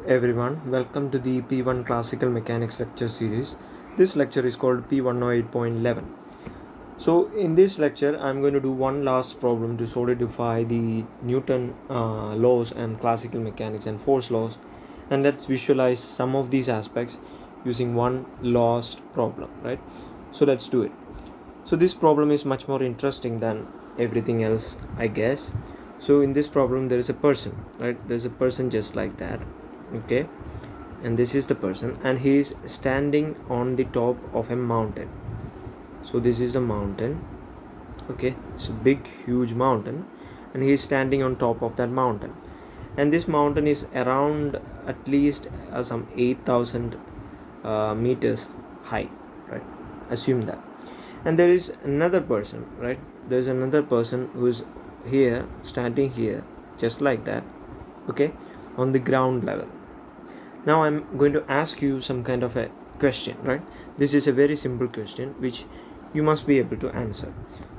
everyone, welcome to the P1 Classical Mechanics lecture series. This lecture is called P108.11. So in this lecture I'm going to do one last problem to solidify the Newton laws and classical mechanics and force laws, and let's visualize some of these aspects using one last problem, right? So let's do it. So this problem is much more interesting than everything else, I guess. So in this problem there is a person, right? There's a person just like that, okay, and this is the person, and he is standing on the top of a mountain. So this is a mountain, okay, it's a big huge mountain, and he is standing on top of that mountain, and this mountain is around at least some 8,000 meters high, right? Assume that. And there is another person, right? There's another person who is here, standing here just like that, okay, on the ground level. Now I'm going to ask you some kind of a question, right? This is a very simple question which you must be able to answer.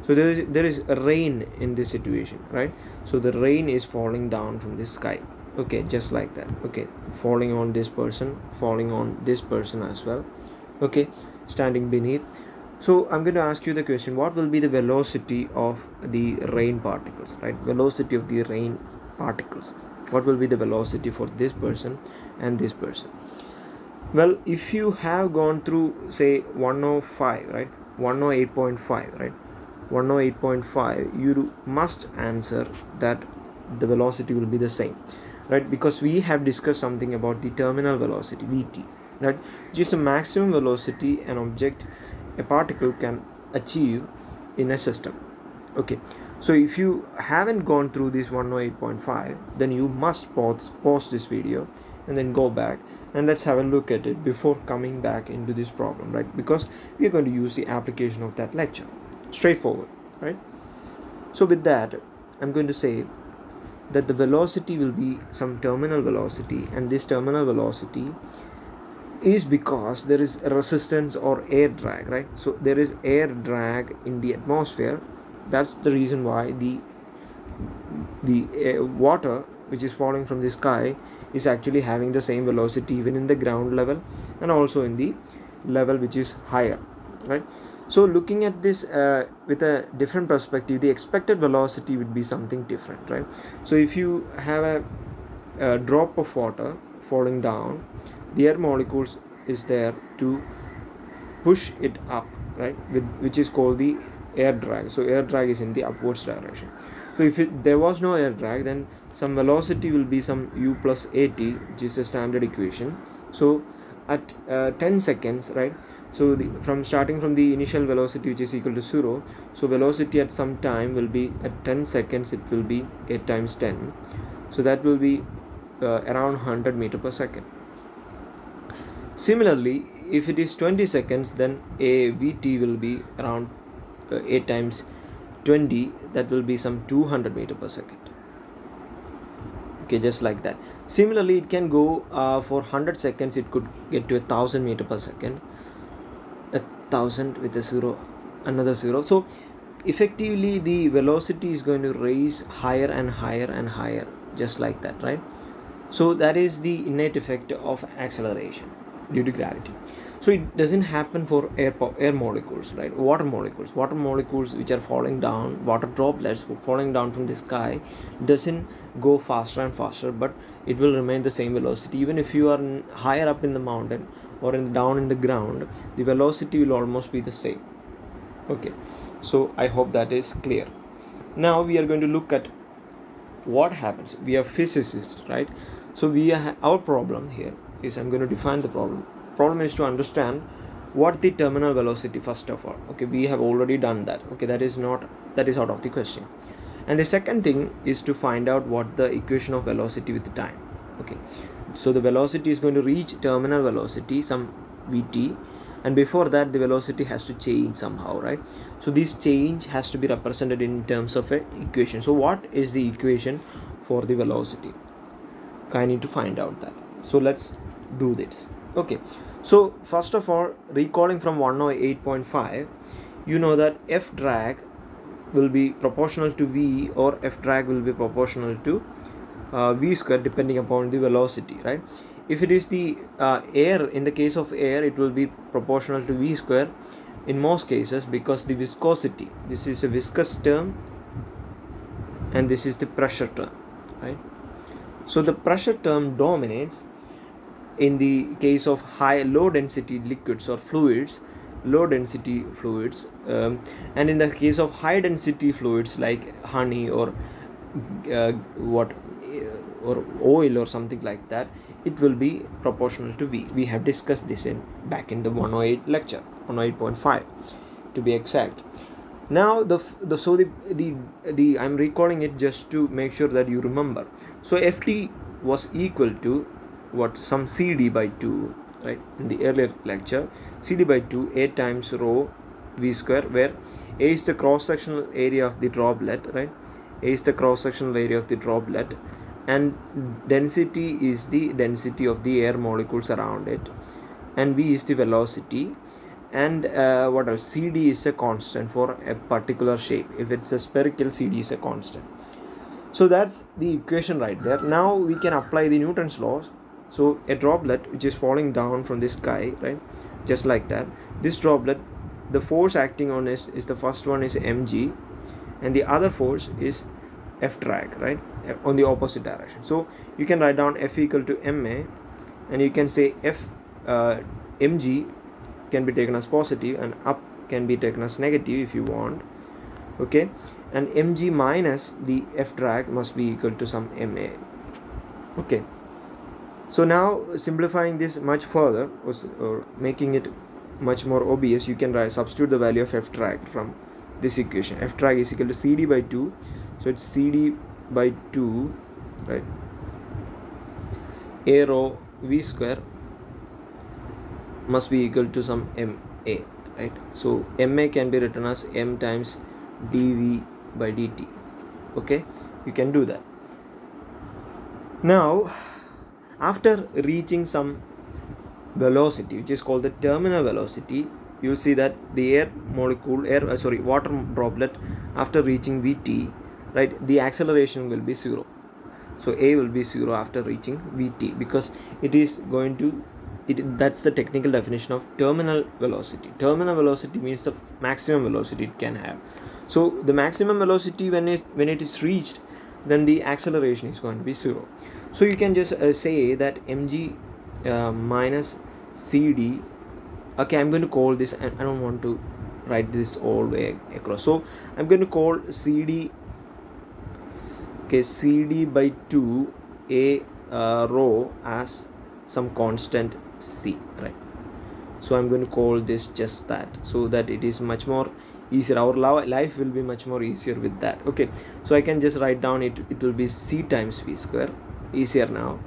So there is a rain in this situation, right? So the rain is falling down from the sky, okay, just like that, okay, falling on this person, falling on this person as well, okay, standing beneath. So I'm going to ask you the question, what will be the velocity of the rain particles, right? Velocity of the rain particles. What will be the velocity for this person and this person? Well, if you have gone through say 105, right? 108.5, right? 108.5, you must answer that the velocity will be the same, right? Because we have discussed something about the terminal velocity, Vt, right? Which is the maximum velocity an object, a particle, can achieve in a system, okay. So if you haven't gone through this 108.5, then you must pause this video and then go back and let's have a look at it before coming back into this problem, right? Because we are going to use the application of that lecture. Straightforward, right? So with that, I'm going to say that the velocity will be some terminal velocity, and this terminal velocity is because there is a resistance or air drag, right? So there is air drag in the atmosphere. That's the reason why the water which is falling from the sky is actually having the same velocity even in the ground level and also in the level which is higher, right? So looking at this with a different perspective, the expected velocity would be something different, right? So if you have a drop of water falling down, the air molecules is there to push it up, right, which is called the air drag. So air drag is in the upwards direction. So if there was no air drag, then some velocity will be some u plus at, which is a standard equation. So at 10 seconds, right, so from starting from the initial velocity which is equal to 0, so velocity at some time will be at 10 seconds, it will be 8 times 10, so that will be around 100 meter per second. Similarly, if it is 20 seconds, then a Vt will be around 8 times 20, that will be some 200 meter per second, okay, just like that. Similarly, it can go for 100 seconds, it could get to 1000 meter per second, 1000 with a 0, another 0. So effectively the velocity is going to raise higher and higher and higher, just like that, right? So that is the innate effect of acceleration due to gravity. So it doesn't happen for air molecules, right? Water molecules which are falling down, water droplets falling down from the sky, doesn't go faster and faster, but it will remain the same velocity even if you are higher up in the mountain or down in the ground. The velocity will almost be the same, okay. So I hope that is clear. Now we are going to look at what happens. We are physicists, right? So our problem here is, I'm going to define the problem. Problem is to understand what the terminal velocity first of all, okay. We have already done that, okay. That is out of the question. And the second thing is to find out what the equation of velocity with the time, okay. So the velocity is going to reach terminal velocity, some Vt, and before that the velocity has to change somehow, right? So this change has to be represented in terms of an equation. So what is the equation for the velocity? I need to find out that. So let's do this, okay. So first of all, recalling from 108.5, you know that F drag will be proportional to V, or F drag will be proportional to v square depending upon the velocity, right? If it is the air, in the case of air, it will be proportional to v square in most cases, because the viscosity, this is a viscous term and this is the pressure term, right? So the pressure term dominates in the case of low density liquids or fluids, low density fluids, and in the case of high density fluids like honey or or oil or something like that, it will be proportional to V. We have discussed this back in the 108 lecture, 108.5 to be exact. Now I'm recalling it just to make sure that you remember. So Ft was equal to some CD by 2, right? In the earlier lecture, CD by 2 A times rho V square, where A is the cross-sectional area of the droplet, right? A is the cross-sectional area of the droplet, and density is the density of the air molecules around it, and V is the velocity, and what else? CD is a constant for a particular shape. If it's a spherical, CD is a constant. So that's the equation right there. Now we can apply the Newton's laws. So a droplet which is falling down from the sky, right, just like that, this droplet, the force acting on is the first one is mg, and the other force is F drag, right, on the opposite direction. So you can write down F equal to ma, and you can say F mg can be taken as positive and up can be taken as negative if you want, okay, and mg minus the F drag must be equal to some ma, okay. So now simplifying this much further, or making it much more obvious, you can substitute the value of F drag from this equation. F drag is equal to CD by 2, so it's CD by 2, right, A rho V square must be equal to some ma, right? So ma can be written as m times dV by dt, okay. You can do that. Now after reaching some velocity which is called the terminal velocity, you will see that the water droplet, after reaching Vt, right, the acceleration will be 0. So A will be 0 after reaching Vt, because it is going to that's the technical definition of terminal velocity. Terminal velocity means the maximum velocity it can have. So the maximum velocity, when it is reached, then the acceleration is going to be 0. So you can just say that mg minus cd, okay, I'm going to call this, I don't want to write this all the way across, so I'm going to call cd, okay, cd by 2 a rho as some constant c, right? So I'm going to call this just that, so that it is much more easier. Our life will be much more easier with that, okay. So I can just write down it will be c times v square, easier now,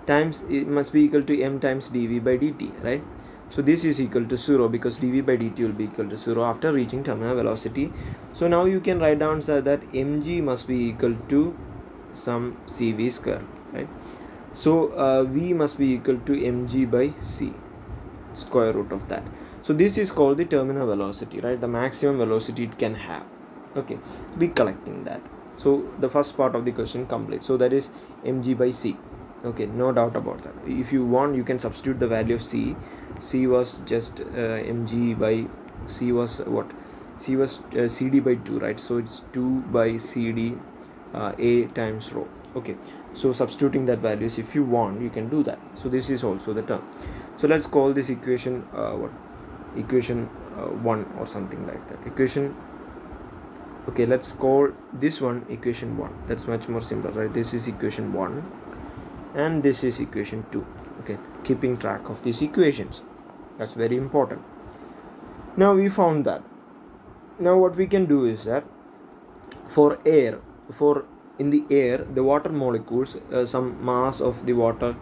times it must be equal to m times dv by dt, right? So this is equal to 0 because dv by dt will be equal to 0 after reaching terminal velocity. So now you can write down, sir, that mg must be equal to some cv square, right? So v must be equal to mg by c, square root of that. So this is called the terminal velocity, right, the maximum velocity it can have, okay. Recollecting that, so the first part of the question complete. So that is mg by c, okay, no doubt about that. If you want, you can substitute the value of c. C was just mg by c was what? C was cd by 2, right? So it's 2 by cd a times rho, okay. So substituting that values, if you want, you can do that. So this is also the term. So let's call this equation equation 1 or something like that. Equation, okay, let's call this one equation 1. That's much more simpler, right? This is equation 1 and this is equation 2, okay. Keeping track of these equations, that's very important. Now we found that. Now what we can do is that for air, in the air, the water molecules, some mass of the water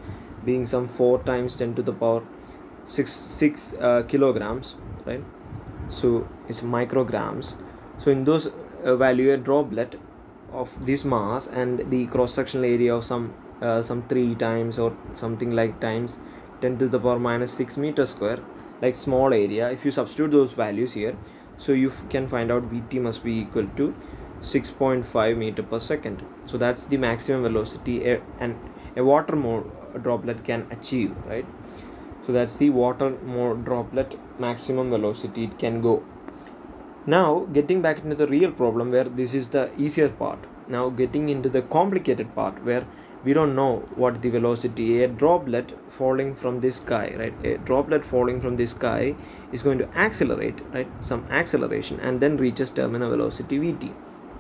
being some 4 times 10 to the power 6 kilograms, right? So it's micrograms. So in those value, a droplet of this mass and the cross-sectional area of some 3 times or something like times 10 to the power minus 6 meter square, like small area. If you substitute those values here, so you can find out Vt must be equal to 6.5 meter per second. So that's the maximum velocity, and a water droplet can achieve, right? So that's the water droplet maximum velocity it can go. Now getting back into the real problem, where this is the easier part. Now getting into the complicated part, where we don't know what the velocity. A droplet falling from this sky, right? A droplet falling from this sky is going to accelerate, right? Some acceleration, and then reaches terminal velocity vt.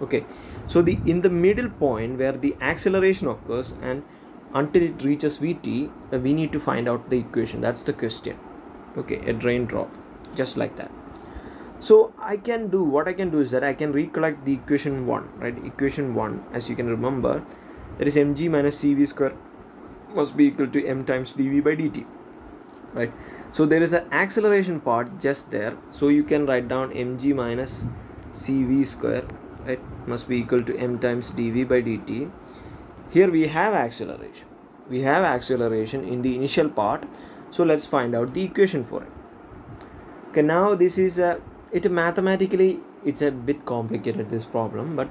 Okay, so in the middle point where the acceleration occurs and until it reaches vt, we need to find out the equation. That's the question. Okay, a drain drop, just like that. So what I can do is that I can recollect the equation 1, right? Equation 1, as you can remember, that is mg minus cv square must be equal to m times dv by dt, right? So there is an acceleration part just there, so you can write down mg minus cv square, right, must be equal to m times dv by dt. Here we have acceleration in the initial part, so let's find out the equation for it. Okay, now this is mathematically it's a bit complicated, this problem, but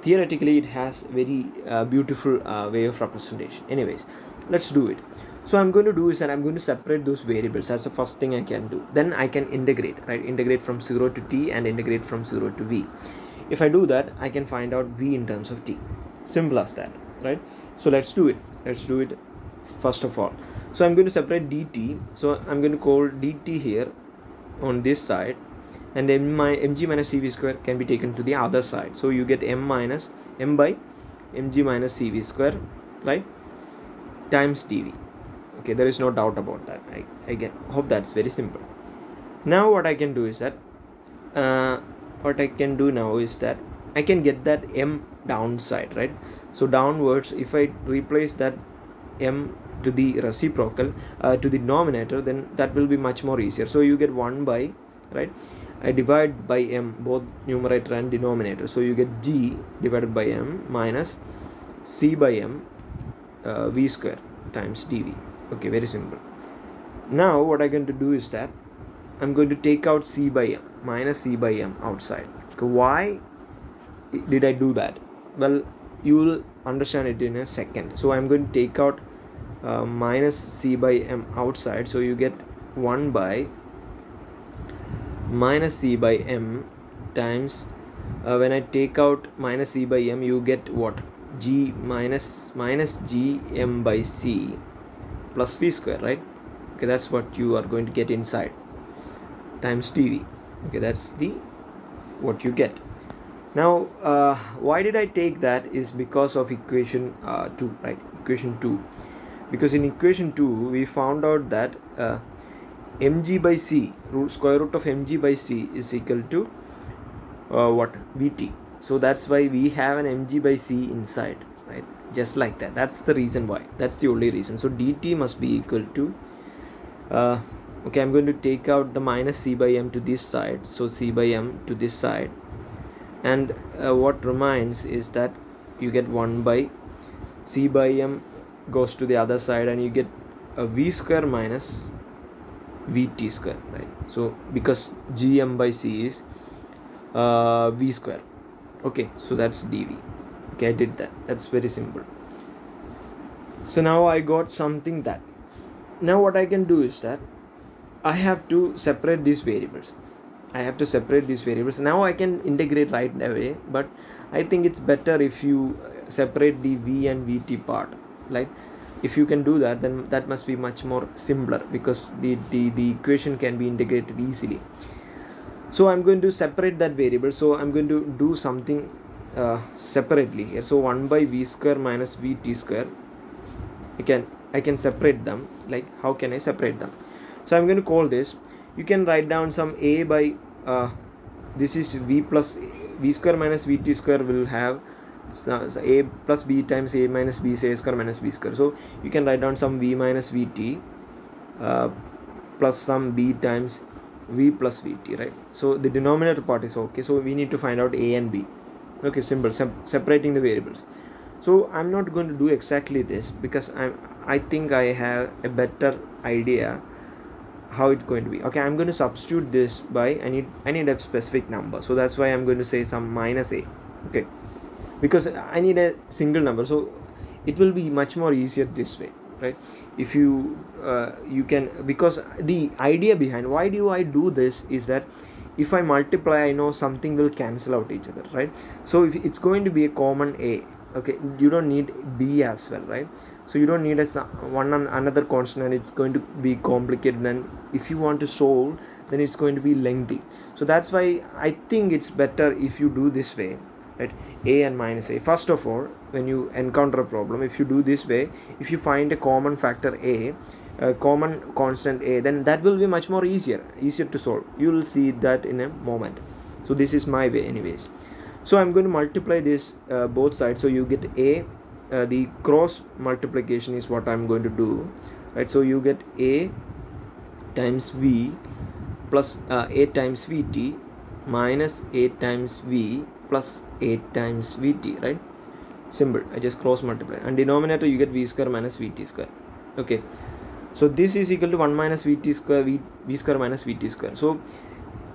theoretically it has very beautiful way of representation. Anyways, let's do it. So I'm going to do is that I'm going to separate those variables. That's the first thing I can do. Then I can integrate, right? Integrate from 0 to t and integrate from 0 to v. If I do that, I can find out v in terms of t. Simple as that, right? So let's do it first of all. So I'm going to separate dt. So I'm going to call dt here on this side, and mg minus cv square can be taken to the other side. So you get m by mg minus cv square, right, times dv. Okay, there is no doubt about that. I hope that's very simple. Now what I can do is that I can get that m downside, right? So downwards, if I replace that m to the reciprocal, to the denominator, then that will be much more easier. So you get 1 by, right, I divide by m both numerator and denominator, so you get g divided by m minus c by m v square times dv. Okay, very simple. Now what I'm going to do is that I'm going to take out c by m, minus c by m outside. Okay, why did I do that? Well, you will understand it in a second. So I'm going to take out minus c by m outside, so you get 1 by minus c by m times when I take out minus c by m, you get what? G minus g m by c plus v square, right? Okay, that's what you are going to get inside, times dv. Okay, that's what you get. Now why did I take that is because of equation 2, right? Equation 2, because in equation 2 we found out that mg by c, square root of mg by c is equal to what? Vt. So that's why we have an mg by c inside, right? Just like that. That's the reason why. That's the only reason. So dt must be equal to okay, I'm going to take out the minus c by m to this side, so c by m to this side, and what remains is that you get 1 by c by m goes to the other side, and you get a v square minus vt square, right? So because gm by c is v square. Okay, so that's dv. Okay, I did that. That's very simple. So now I got something that. Now what I can do is that I have to separate these variables. Now I can integrate right away, but I think it's better if you separate the v and vt part. Like, if you can do that, then that must be much more simpler, because the equation can be integrated easily. So I'm going to separate that variable. So I'm going to do something separately here. So 1 by v square minus vt square, I can separate them. Like, how can I separate them? So I'm going to call this, you can write down some a by this is v plus v square minus vt square will have a plus b times a minus b, say a square minus b square. So you can write down some v minus vt plus some b times v plus vt, right? So the denominator part is okay. So we need to find out a and b. Okay, simple. Separating the variables. So I'm not going to do exactly this, because I think I have a better idea how it's going to be. Okay, I'm going to substitute this by I need a specific number, so that's why I'm going to say some minus a. Okay, because I need a single number, so it will be much more easier this way, right? If you you can, because the idea behind why do I do this is that if I multiply, I know something will cancel out each other, right? So if it's going to be a common a, okay, you don't need b as well, right? So you don't need another constant, and it's going to be complicated, and if you want to solve, then it's going to be lengthy. So that's why I think it's better if you do this way, right? A and minus a. First of all, when you encounter a problem, if you do this way, if you find a common factor a common constant a, then that will be much more easier to solve. You will see that in a moment. So this is my way anyways. So I'm going to multiply this both sides, so you get a, the cross multiplication is what I'm going to do, right? So you get a times v plus a times vt minus a times v plus a times vt, right? Simple. I just cross multiply, and denominator you get v square minus vt square. Okay, so this is equal to 1 minus vt square, v square minus vt square. So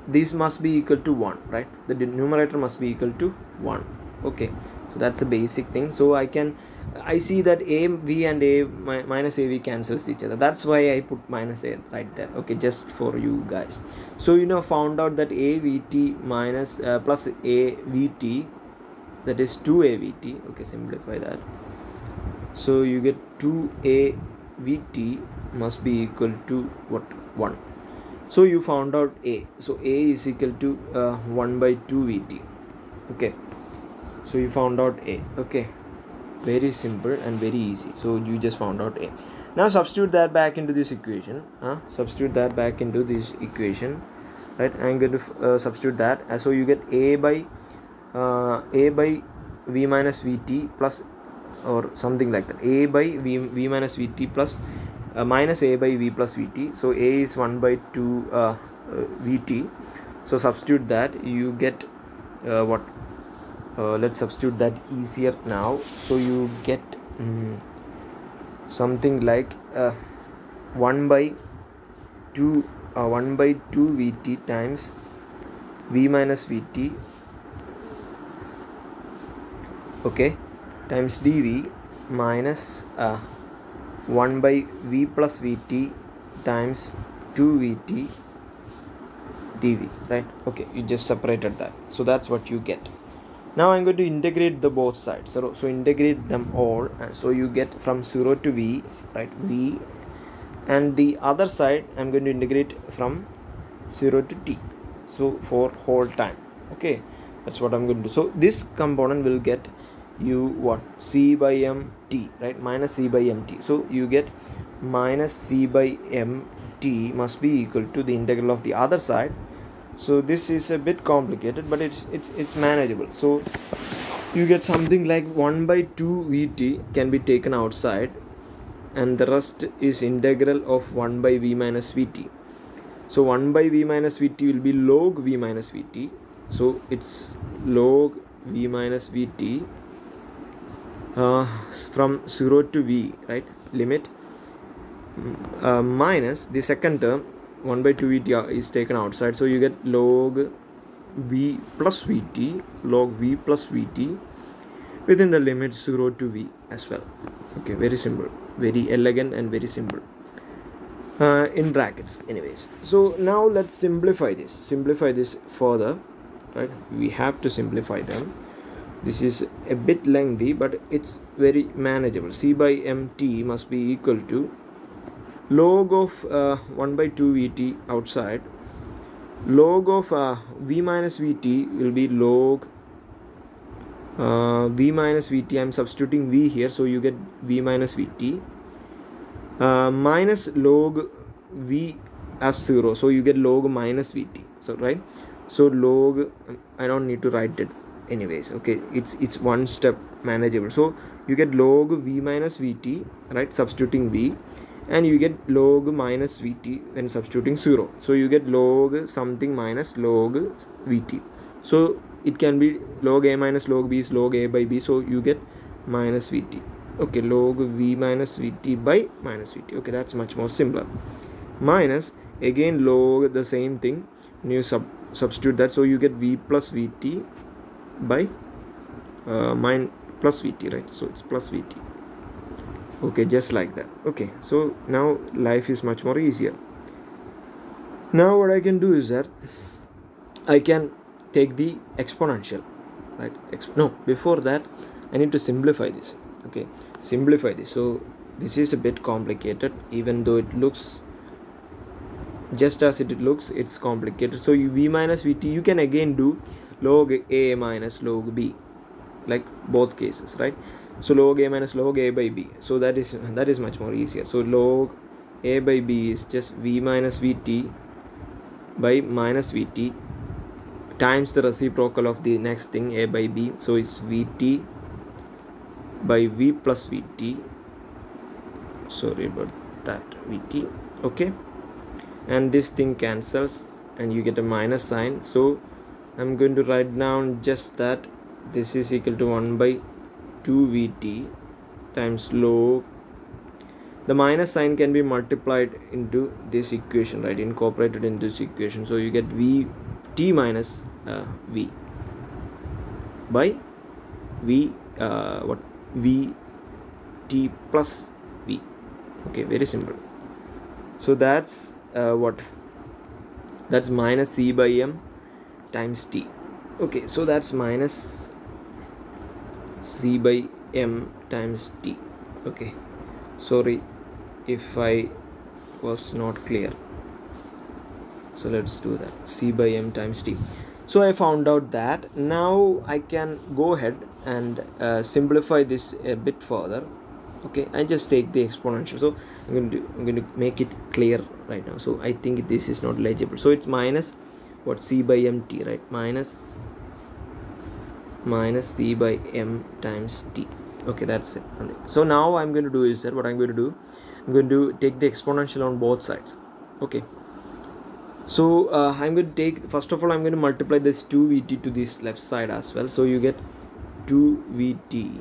this must be equal to 1, right? The numerator must be equal to 1. Okay, so that's a basic thing. So I see that a v and a minus a v cancels each other. That's why I put minus a right there. Okay, just for you guys. So found out that a vt minus plus a vt, that is 2a vt. Okay, simplify that. So you get 2a vt must be equal to what? 1. So you found out a. So a is equal to 1 by 2 vt. Okay, so you found out a. Okay, very simple and very easy. So you just found out a. Now substitute that back into this equation. Substitute that back into this equation, right? I'm going to substitute that. So you get a by v minus vt plus, or something like that, a by v minus vt plus minus a by v plus vt. So a is 1 by 2 vt. So substitute that, you get what? Let's substitute that easier now. So you get something like 1 by 2 vt times v minus vt, okay, times dv minus 1 by v plus vt times 2 vt dv, right? Okay, you just separated that. So that's what you get. Now I'm going to integrate the both sides. So integrate them all, and so you get from 0 to v, right? V, and the other side I'm going to integrate from 0 to t, so for whole time. Okay, that's what I'm going to do. So this component will get you what? C by mt, right? Minus c by mt. So you get minus c by mt must be equal to the integral of the other side. So this is a bit complicated, but it's manageable. So you get something like 1 by 2 vt can be taken outside, and the rest is integral of 1 by v minus vt. So 1 by v minus vt will be log v minus vt. So it's log v minus vt from 0 to v, right? Limit minus the second term 1 by 2 vt is taken outside. So you get log v plus vt, log v plus vt within the limit 0 to v as well. Okay, very simple, very elegant and very simple in brackets anyways. So now let's simplify this further, right? We have to simplify them. This is a bit lengthy, but it's very manageable. C by mt must be equal to log of 1 by 2 vt outside. Log of v minus vt will be log v minus vt. I'm substituting v here, so you get v minus vt minus log v as 0, so you get log minus vt. So right, so log, I don't need to write it anyways. Okay, it's one step manageable. So you get log v minus vt, right, substituting v, and you get log minus vt when substituting 0. So you get log something minus log vt. So it can be log a minus log b is log a by b, so you get minus vt. Okay, log v minus vt by minus vt. Okay, that's much more simpler. Minus again log the same thing, and you substitute that, so you get v plus vt by plus vt, right? So it's plus vt. Okay, just like that. Okay, so now life is much more easier. Now what I can do is that I can take the exponential, right? No, before that I need to simplify this. Okay, simplify this. So this is a bit complicated, even though it looks just as it looks, it's complicated. So v minus vt, you can again do log a minus log b, like both cases, right? So log a minus log a by b, so that is much more easier. So log a by b is just v minus vt by minus vt times the reciprocal of the next thing, a by b. So it's vt by v plus vt, sorry about that, vt. Okay, and this thing cancels and you get a minus sign. So I'm going to write down just that this is equal to 1 by 2 vt times log, the minus sign can be multiplied into this equation, right, incorporated into this equation. So you get vt minus v by v vt plus v. Okay, very simple. So that's that's minus c by m times t. Okay, so that's minus c by m times t. Okay, sorry if I was not clear. So let's do that, c by m times t. So I found out that. Now I can go ahead and simplify this a bit further. Okay, I just take the exponential. So I'm going to make it clear right now. So I think this is not legible. So it's minus what, c by mt, right? Minus c by m times t. Okay, that's it. So now I'm going to do is that what I'm going to do, I'm going to take the exponential on both sides. Okay, so I'm going to take, first of all I'm going to multiply this 2vt to this left side as well. So you get 2vt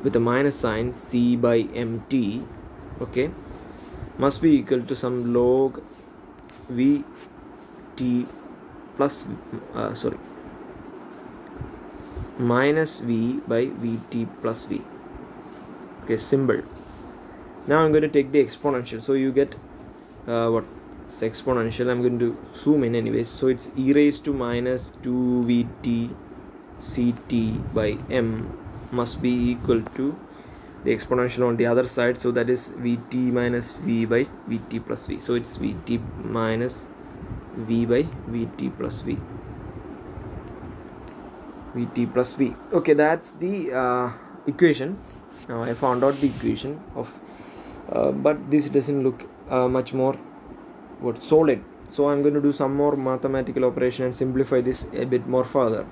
with a minus sign, c by mt, okay, must be equal to some log vt plus minus v by vt plus v. Okay, symbol. Now I'm going to take the exponential. So you get it's exponential. I'm going to zoom in anyways. So it's e raised to minus 2vt ct by m must be equal to the exponential on the other side. So that is vt minus v by vt plus v. So it's vt minus v by vt plus v, vt plus v. Okay, that's the equation. Now I found out the equation of but this doesn't look much more solid. So I'm going to do some more mathematical operation and simplify this a bit more further.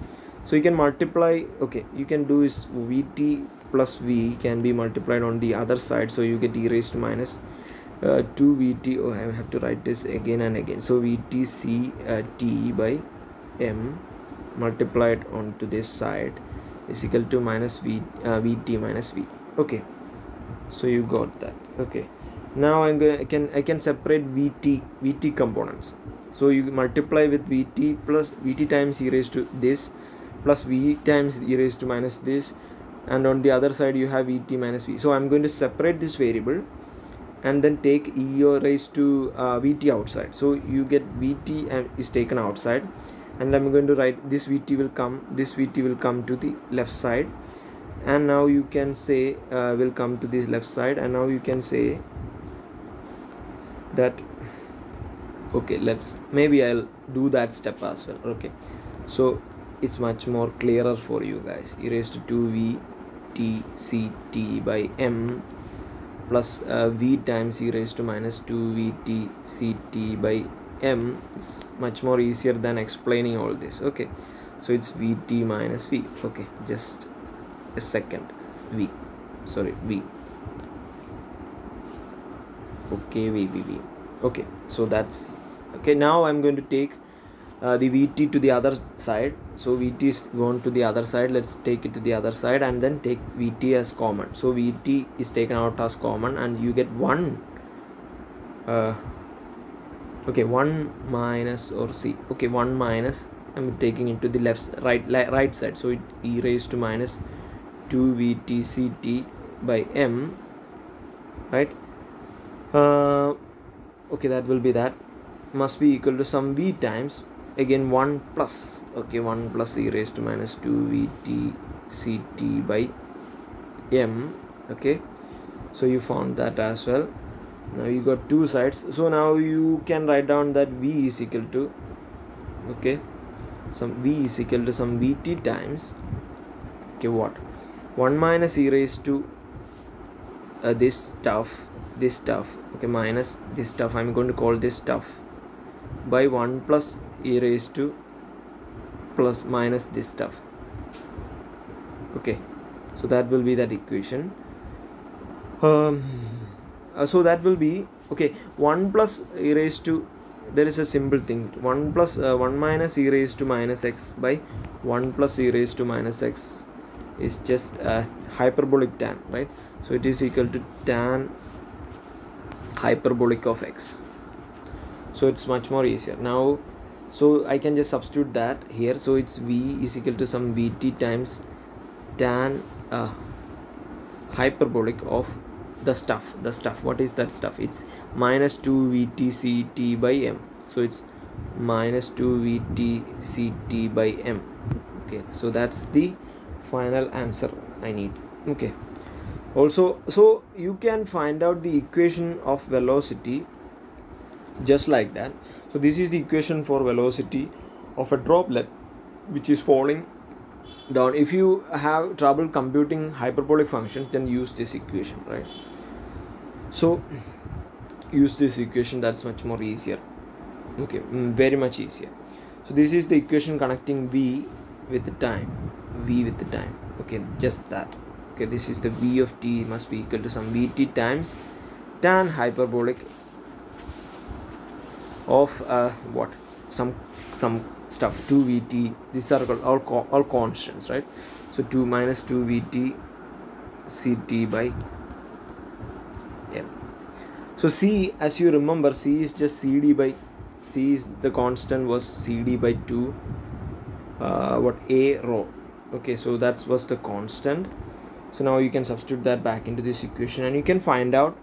So you can multiply, okay, you can do is vt plus v can be multiplied on the other side. So you get e raised to minus 2vt. Oh, I have to write this again and again. So vt c t by m multiplied onto this side is equal to minus vt minus v. Okay, so you got that. Okay, now I can separate vt components. So you multiply with vt plus vt times e raised to this plus v times e raised to minus this, and on the other side you have vt minus v. So I'm going to separate this variable and then take e raised to vt outside. So you get vt is taken outside, and I'm going to write this vt will come to the left side, and now you can say will come to the left side, and now you can say that, okay, maybe I'll do that step as well. Okay, so it's much more clearer for you guys. E raised to 2vt ct by m plus v times e raised to minus 2vt ct by m. It's much more easier than explaining all this. Okay, so it's vt minus v. Okay, just a second, v. Okay, v. Okay, so that's okay. Now I'm going to take the vt to the other side. So vt is gone to the other side. Let's take it to the other side and then take vt as common. So vt is taken out as common, and you get 1 okay, 1 minus, or c, okay, 1 minus, I'm taking it to the right side. So it e raised to minus 2VTCT by M, right? Okay, that will be that must be equal to some V times again 1 plus, okay, 1 plus e raised to minus 2VTCT by M. Okay, so you found that as well. Now you got two sides, so now you can write down that V is equal to, okay, some V is equal to some Vt times, okay, what, 1 minus e raised to this stuff, okay, minus this stuff, I'm going to call this stuff, by 1 plus e raised to plus minus this stuff. Okay, so that will be that equation. So that will be, okay, 1 plus e raised to, there is a simple thing, 1 plus 1 minus e raised to minus x by 1 plus e raised to minus x is just a hyperbolic tan, right? So it is equal to tan hyperbolic of x. So it's much more easier now, so I can just substitute that here. So it's V is equal to some Vt times tan hyperbolic of the stuff. What is that stuff? It's minus 2VTCT by M. So it's minus 2VTCT by M. Okay, so that's the final answer I need. Okay, also, so you can find out the equation of velocity just like that. So this is the equation for velocity of a droplet which is falling down. If you have trouble computing hyperbolic functions, then use this equation, right? So use this equation, that's much more easier. Okay, very much easier. So this is the equation connecting V with the time, okay, just that. Okay, this is the V of t must be equal to some Vt times tan hyperbolic of what, some stuff, 2Vt, these are all constants, right? So 2 minus 2Vt Ct by M. So C, as you remember, C is just CD by, C is the constant was CD by 2 what, A rho. Okay, so that was the constant. So now you can substitute that back into this equation and you can find out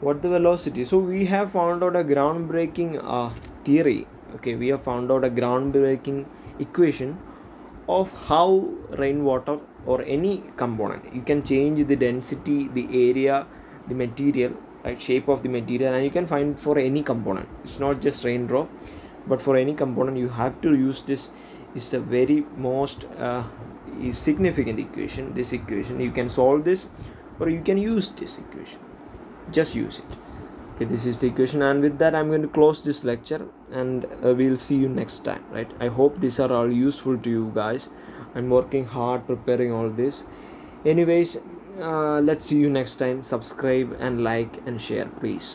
what the velocity. So we have found out a groundbreaking theory. Okay, we have found out a groundbreaking equation of how rainwater or any component, you can change the density, the area, the material, right, shape of the material, and you can find for any component. It's not just raindrop, but for any component you have to use this. Is a very most significant equation. This equation you can solve this, or you can use this equation, just use it. Okay, this is the equation, and with that I'm going to close this lecture, and we'll see you next time, right? I hope these are all useful to you guys. I'm working hard preparing all this. Anyways, let's see you next time. Subscribe and like and share, please.